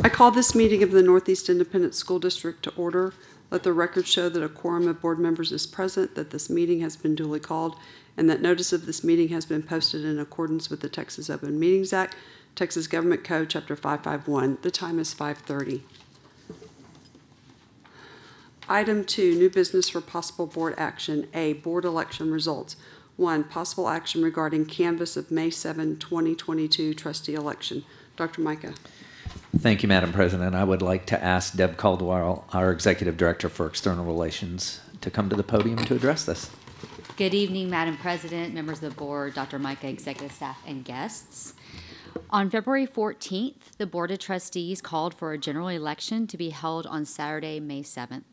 I call this meeting of the Northeast Independent School District to order. Let the record show that a quorum of board members is present, that this meeting has been duly called, and that notice of this meeting has been posted in accordance with the Texas Open Meetings Act, Texas Government Code, Chapter 551. The time is 5:30. Item 2, new business for possible board action. A, board election results. 1, possible action regarding canvass of May 7, 2022 trustee election. Dr. Micah. Thank you, Madam President. I would like to ask Deb Caldwell, our Executive Director for External Relations, to come to the podium to address this. Good evening, Madam President, members of the board, Dr. Micah, executive staff, and guests. On February 14th, the Board of Trustees called for a general election to be held on Saturday, May 7th.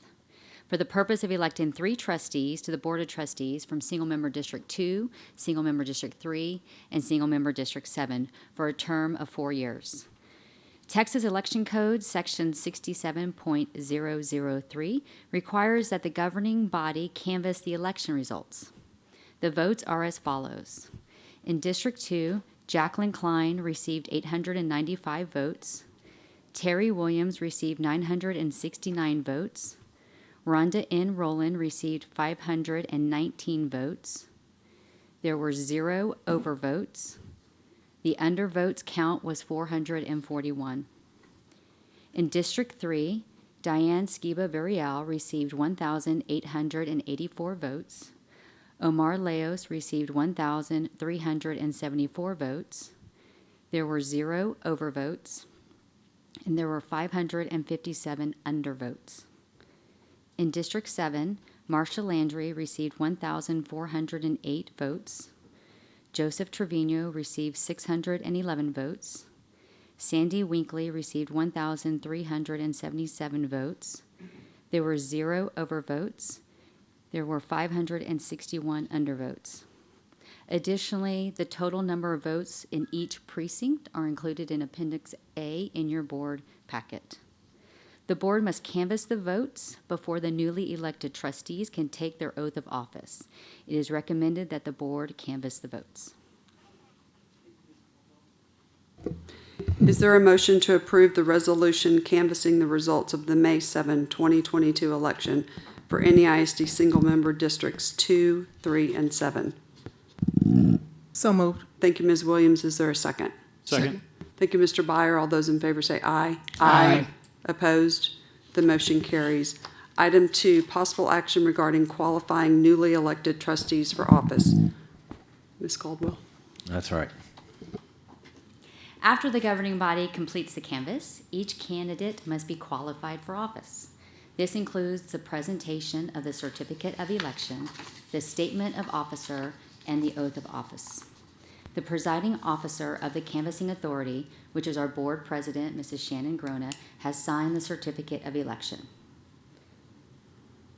For the purpose of electing 3 trustees to the Board of Trustees from Single-Member District 2, Single-Member District 3, and Single-Member District 7 for a term of 4 years. Texas Election Code, Section 67.003, requires that the governing body canvass the election results. The votes are as follows. In District 2, Jacqueline Klein received 895 votes. Terry Williams received 969 votes. Rhonda N. Rowland received 519 votes. There were 0 overvotes. The undervotes count was 441. In District 3, Diane Skiba-Varial received 1,884 votes. Omar Leos received 1,374 votes. There were 0 overvotes, and there were 557 undervotes. In District 7, Marcia Landry received 1,408 votes. Joseph Trevino received 611 votes. Sandy Winkley received 1,377 votes. There were 0 overvotes. There were 561 undervotes. Additionally, the total number of votes in each precinct are included in Appendix A in your board packet. The board must canvass the votes before the newly elected trustees can take their oath of office. It is recommended that the board canvass the votes. Is there a motion to approve the resolution canvassing the results of the May 7, 2022 election for NEISD single-member districts 2, 3, and 7? So moved. Thank you, Ms. Williams. Is there a second? Second. Thank you, Mr. Byer. All those in favor say aye. Aye. Opposed? The motion carries. Item 2, possible action regarding qualifying newly elected trustees for office. Ms. Caldwell. That's right. After the governing body completes the canvass, each candidate must be qualified for office. This includes the presentation of the certificate of election, the statement of officer, and the oath of office. The presiding officer of the canvassing authority, which is our board president, Mrs. Shannon Grona, has signed the certificate of election.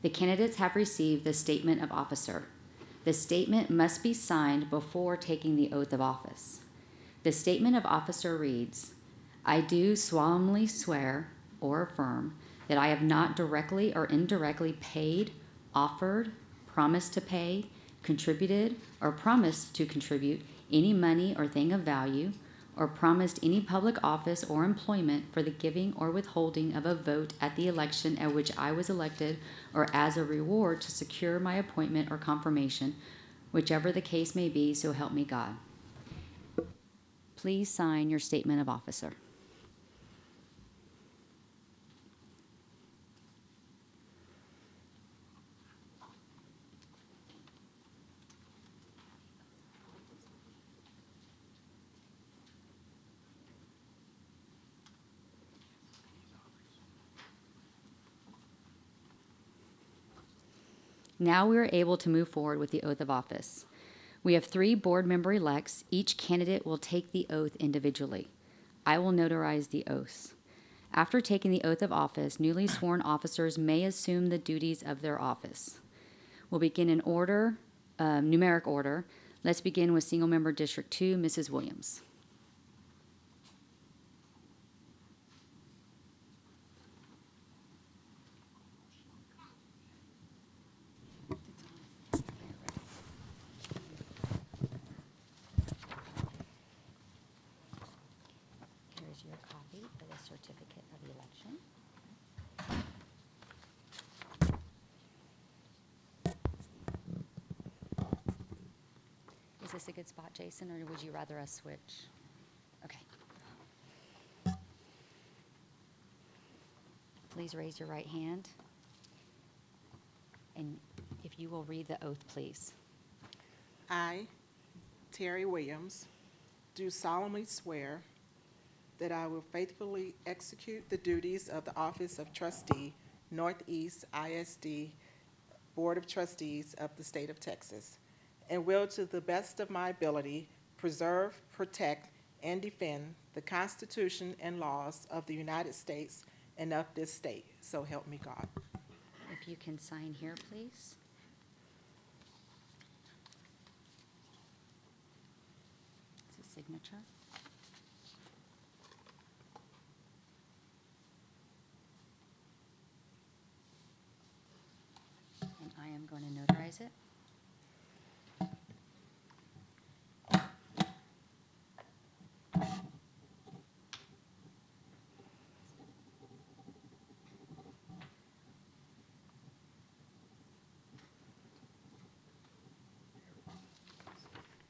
The candidates have received the statement of officer. The statement must be signed before taking the oath of office. The statement of officer reads, "I do solemnly swear or affirm that I have not directly or indirectly paid, offered, promised to pay, contributed, or promised to contribute any money or thing of value, or promised any public office or employment for the giving or withholding of a vote at the election at which I was elected, or as a reward to secure my appointment or confirmation, whichever the case may be, so help me God." Please sign your statement of officer. Now we are able to move forward with the oath of office. We have 3 board member elects. Each candidate will take the oath individually. I will notarize the oaths. After taking the oath of office, newly sworn officers may assume the duties of their office. We'll begin in order, numeric order. Let's begin with single member District 2, Mrs. Williams. Here's your copy of the certificate Is this a good spot, Jason, or would you rather us switch? Okay. Please raise your right hand. And if you will read the oath, please. I, Terry Williams, do solemnly swear that I will faithfully execute the duties of the office of trustee, Northeast ISD Board of Trustees of the State of Texas, and will, to the best of my ability, preserve, protect, and defend the Constitution and laws of the United States and of this state. So help me God. If you can sign here, please. It's a signature. And I am going to notarize it.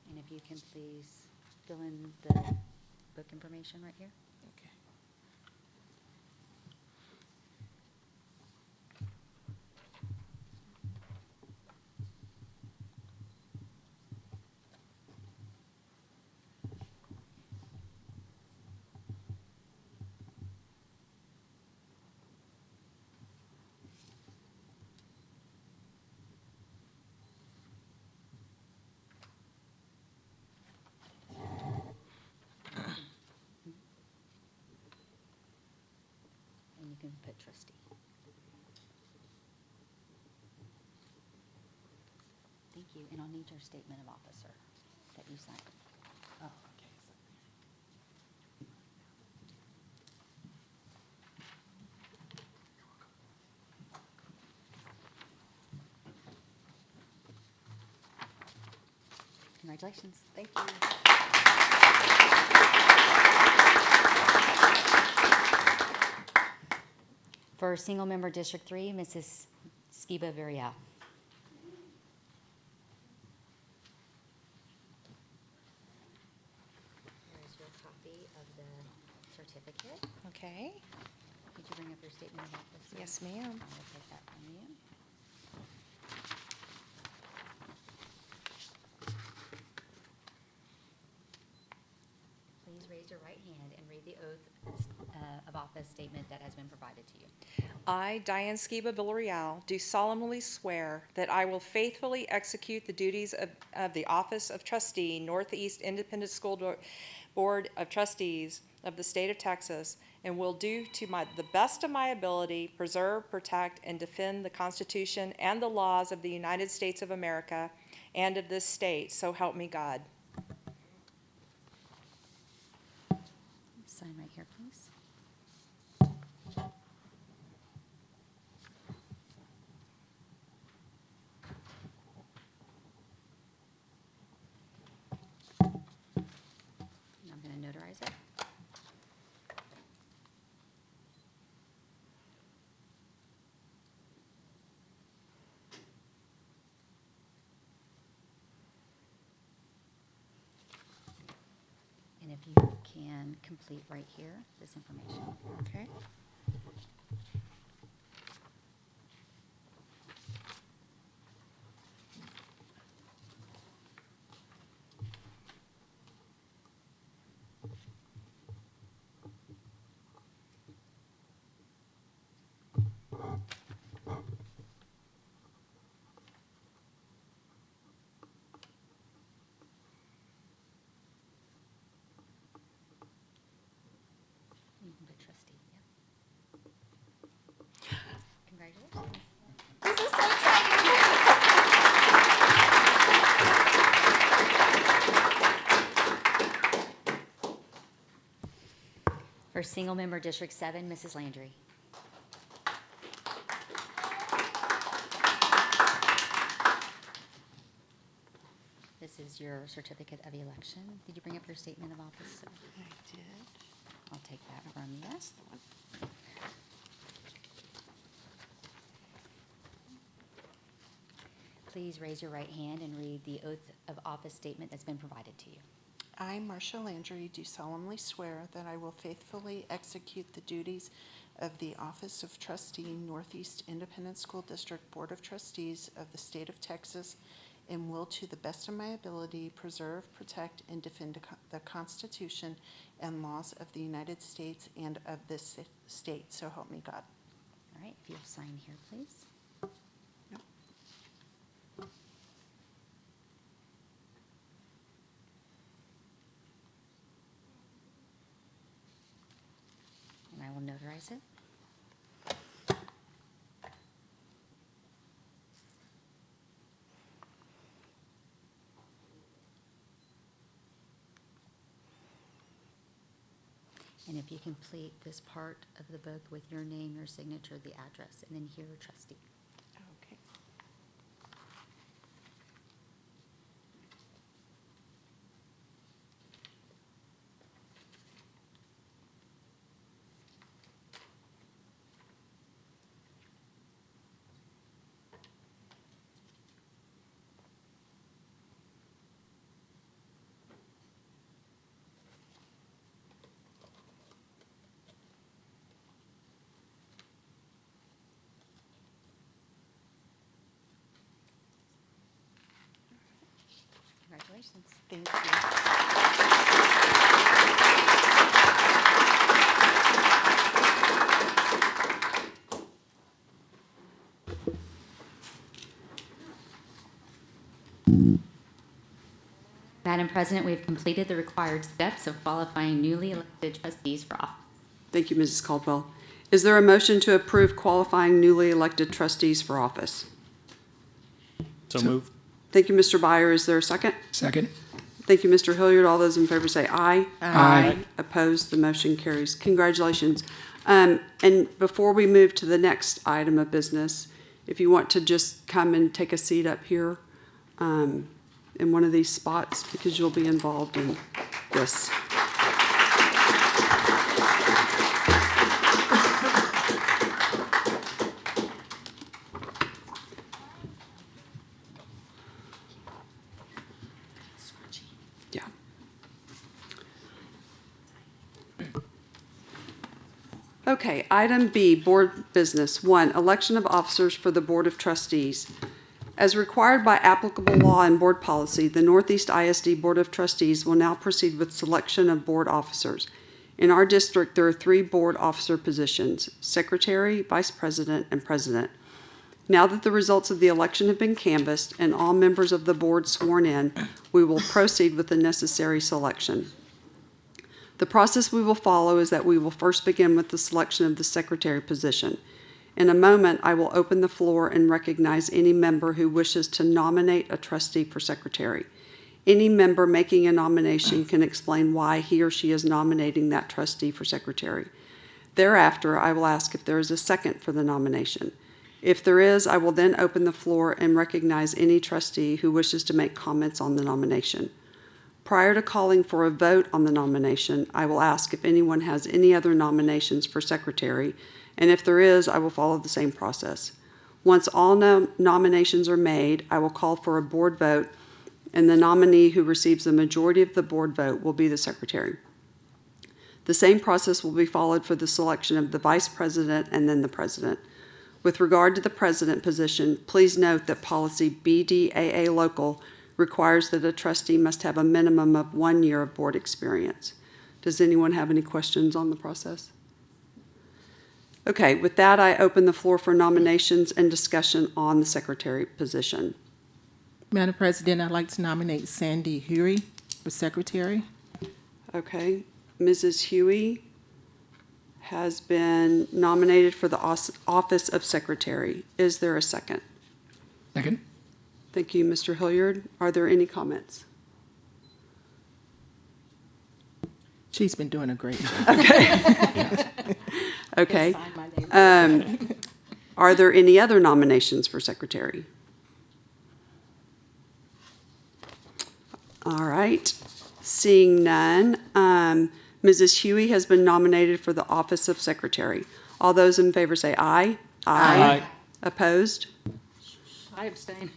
And if you can please fill in the book information right here. Okay. And you can put trustee. Thank you, and I'll need your statement of officer that you signed. Oh, Okay. congratulations. Thank you. For single member District 3, Mrs. Skiba Villarreal. Here's your copy of the certificate. Okay. Could you bring up your statement of office? Yes, ma'am. I will take that from you. Please raise your right hand and read the oath of office statement that has been provided to you. I, Diane Skiba Villarreal, do solemnly swear that I will faithfully execute the duties of the Office of Trustee, Northeast Independent School Board of Trustees of the State of Texas, and will do to the best of my ability preserve, protect, and defend the Constitution and the laws of the United States of America and of this state. So help me God. Sign right here, please. And I'm going to notarize it. And if you can complete right here, this information. Okay. You can put trustee, yeah. Congratulations. This is so exciting. For single member District 7, Mrs. Landry. This is your certificate of election. Did you bring up your statement of office? sir? I did. I'll take that from you. That's the one. Please raise your right hand and read the oath of office statement that's been provided to you. I, Marcia Landry, do solemnly swear that I will faithfully execute the duties of the Office of Trustee, Northeast Independent School District Board of Trustees of the State of Texas, and will, to the best of my ability, preserve, protect, and defend the Constitution and laws of the United States and of this state. So help me God. All right, if you'll sign here, please. Yep. And I will notarize it. And if you complete this part of the book with your name, your signature, the address, and then here, trustee. Okay. Congratulations. Thank you. Madam President, we have completed the required steps of qualifying newly elected trustees for office. Thank you, Mrs. Caldwell. Is there a motion to approve qualifying newly elected trustees for office? So moved. Thank you, Mr. Byer. Is there a second? Second. Thank you, Mr. Hilliard. All those in favor say aye. Aye. Opposed? The motion carries. Congratulations. And before we move to the next item of business, if you want to just come and take a seat up here in one of these spots, because you'll be involved in this. Yeah. Okay, item B, board business. 1, election of officers for the Board of Trustees. As required by applicable law and board policy, the Northeast ISD Board of Trustees will now proceed with selection of board officers. In our district, there are 3 board officer positions: secretary, vice president, and president. Now that the results of the election have been canvassed and all members of the board sworn in, we will proceed with the necessary selection. The process we will follow is that we will first begin with the selection of the secretary position. In a moment, I will open the floor and recognize any member who wishes to nominate a trustee for secretary. Any member making a nomination can explain why he or she is nominating that trustee for secretary. Thereafter, I will ask if there is a second for the nomination. If there is, I will then open the floor and recognize any trustee who wishes to make comments on the nomination. Prior to calling for a vote on the nomination, I will ask if anyone has any other nominations for secretary, and if there is, I will follow the same process. Once all nominations are made, I will call for a board vote, and the nominee who receives the majority of the board vote will be the secretary. The same process will be followed for the selection of the vice president and then the president. With regard to the president position, please note that policy BDAA local requires that a trustee must have a minimum of 1 year of board experience. Does anyone have any questions on the process? Okay, with that, I open the floor for nominations and discussion on the secretary position. Madam President, I'd like to nominate Sandy Huey for secretary. Okay, Mrs. Huey has been nominated for the office of secretary. Is there a second? Second. Thank you, Mr. Hilliard. Are there any comments? She's been doing a great job. Okay. Are there any other nominations for secretary? All right. Seeing none, Mrs. Huey has been nominated for the office of secretary. All those in favor say aye. Aye. Opposed? I abstain.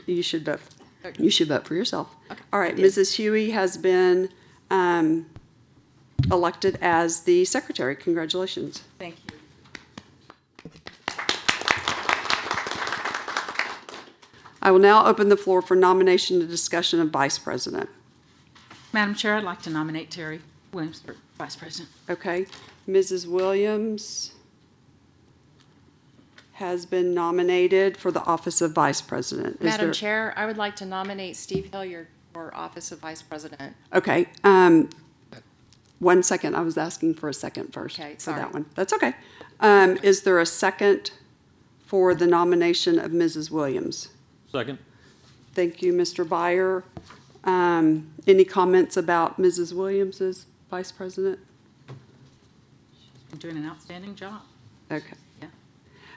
You should vote. You should vote for yourself. Okay, All right, I did. Mrs. Huey has been elected as the secretary. Congratulations. Thank you. I will now open the floor for nomination and discussion of vice president. Madam Chair, I'd like to nominate Terry Williams for Vice President. Okay, Mrs. Williams has been nominated for the office of vice president. Is Madam there- Chair, I would like to nominate Steve Hilliard for office of Vice President. Okay, 1 second, I was asking for a second first Okay, for sorry. that one. That's okay. Is there a second for the nomination of Mrs. Williams? Second. Thank you, Mr. Byer. Any comments about Mrs. Williams as vice president? You're doing an outstanding job. Okay. Yeah.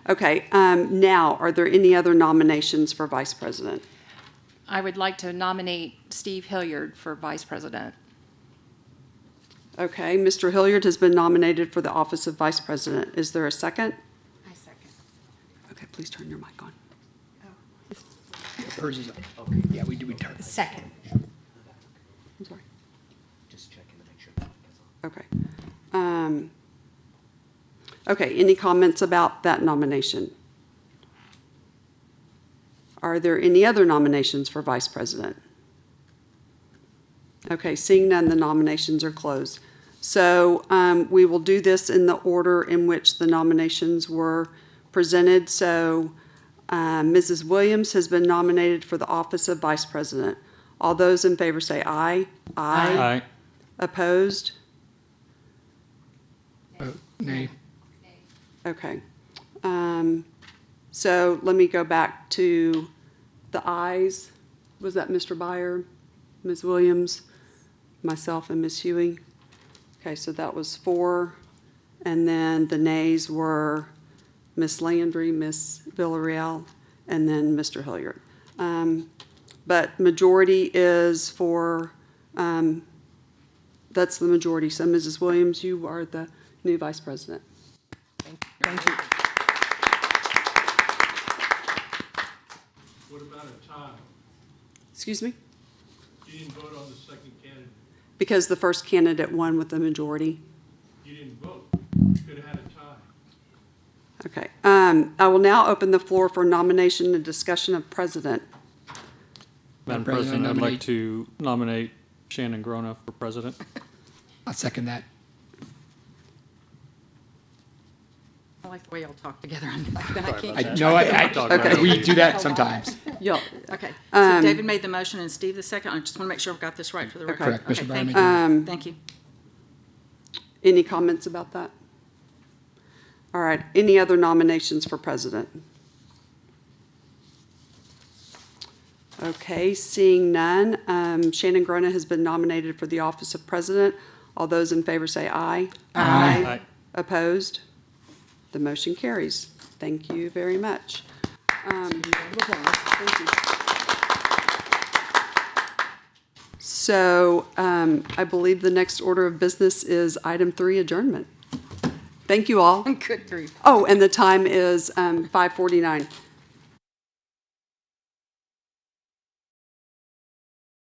Okay, now, are there any other nominations for vice president? I would like to nominate Steve Hilliard for Vice President. Okay, Mr. Hilliard has been nominated for the office of vice president. Is there a second? I second. Okay, please turn your mic on. Hers is up. Yeah, we turn. Second. I'm sorry. Just checking to make sure. Okay. Okay, any comments about that nomination? Are there any other nominations for vice president? Okay, seeing none, the nominations are closed. So we will do this in the order in which the nominations were presented. So Mrs. Williams has been nominated for the office of vice president. All those in favor say aye. Aye. Opposed? Nay. Okay. So let me go back to the ayes. Was that Mr. Byer, Ms. Williams, myself, and Ms. Huey? Okay, so that was 4. And then the nays were Ms. Landry, Ms. Villarreal, and then Mr. Hilliard. But majority is for, that's the majority. So Mrs. Williams, you are the new vice president. Thank you. What about a tie? Excuse me? You didn't vote on the second candidate. Because the first candidate won with the majority. You didn't vote. You could have had a tie. Okay. I will now open the floor for nomination and discussion of president. President, Madam President, I'd like nominate- to nominate Shannon Grona for president. I'll second that. I like the way y'all talk together. I can't. Okay. We do that sometimes. Yeah. Okay, so David made the motion and Steve the second. I just want to make sure I've got this right for the record. Correct. Okay, Mr. thank Byron. you. Thank you. Any comments about that? All right. Any other nominations for president? Okay, seeing none. Shannon Grona has been nominated for the office of president. All those in favor say aye. Aye. Opposed? The motion carries. Thank you very much. Thank you. So I believe the next order of business is item 3, adjournment. Thank you all. Good grief. Oh, and the time is 5:49.